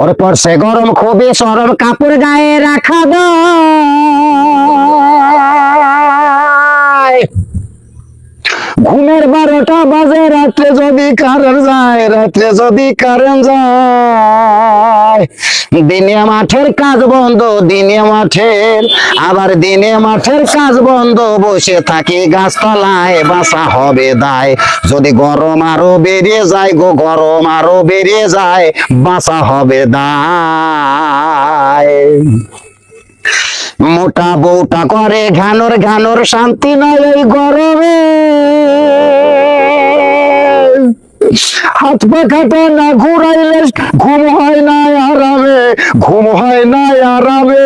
ওর পড়ছে গরম খুবই সরম কাপড় গায়ে রাখা দায়। ঘুমের 12টা বাজে রাত্রে যদি কারেন্ট যায়, রাত্রে যদি কারেন্ট যায়, দিনে মাঠের কাজ বন্ধ, দিনে মাঠের আবার দিনে মাঠের কাজ বন্ধ, বসে থাকি গাছতলায় বাঁচা হবে দায়। যদি গরম আরো বেরিয়ে যায় গো, গরম আরো বেরিয়ে যায়, বাঁচা হবে দায়। মোটা বউটা করে ঘানর ঘানর, শান্তি নাই এই গরমে। হাত পা কাটা না ঘুরাইলে ঘুম হয় না আরামে, ঘুম হয় না আরামে।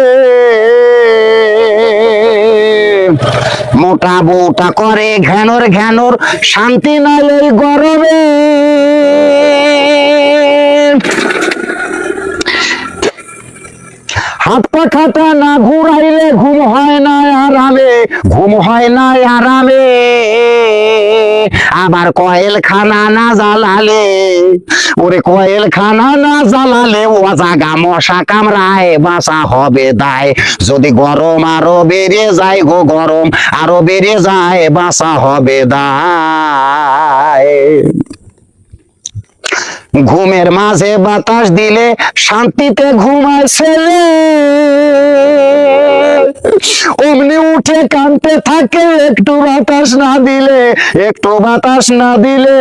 মোটা বউটা করে ঘ্যানর ঘ্যানর, শান্তি নাই এই গরমে। হাত পা খাটা না ঘুরাইলে ঘুম হয় না আরামে, ঘুম হয় না আরামে। আবার কয়েল খানা না জ্বালালে, ওরে কয়েল খানা না জ্বালালে ও জাগা মশা কামড়ায়, বাঁচা হবে দায়। যদি গরম আরো বেড়ে যায় গো, গরম আরো বেড়ে যায়, বাঁচা হবে দায়। ঘুমের মাঝে বাতাস দিলে শান্তিতে ঘুমায় ছেলে, অমনি উঠে কাঁদতে থাকে একটু বাতাস না দিলে, একটু বাতাস না দিলে।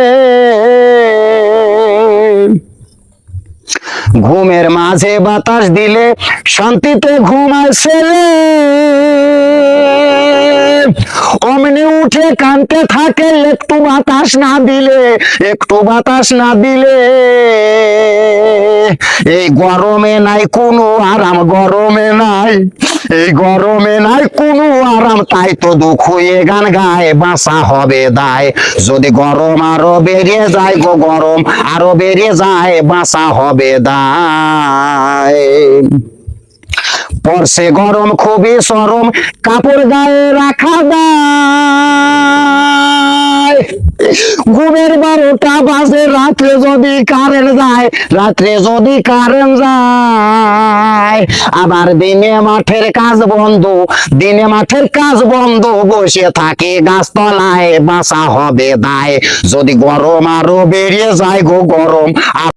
ঘুমের মাঝে বাতাস দিলে শান্তিতে ঘুমায় ছেলে, অমনি উঠে কাঁদতে থাকে একটু বাতাস না দিলে, একটু বাতাস না দিলে। এই গরমে নাই কোনো আরাম, গরমে নাই, এই গরমে নাই কোনো আরাম, তাই তো দুঃখ হয়ে গান গায়, বাঁচা হবে দায়। যদি গরম আরো বেরিয়ে যায় গো, গরম আরো বেরিয়ে যায়, বাঁচা হবে দায়। পড়ছে গরম খুবই সরম কাপড় গায়ে রাখা দায়। ঘুমের 12টা বাজে রাত্রে যদি কারেন্ট যায়, রাত্রে যদি কারেন্ট যায়, আবার দিনে মাঠের কাজ বন্ধ, দিনে মাঠের কাজ বন্ধ, বসে থাকে গাছতলায়, বাঁচা হবে দায়। যদি গরম আরো বেরিয়ে যায় গো, গরম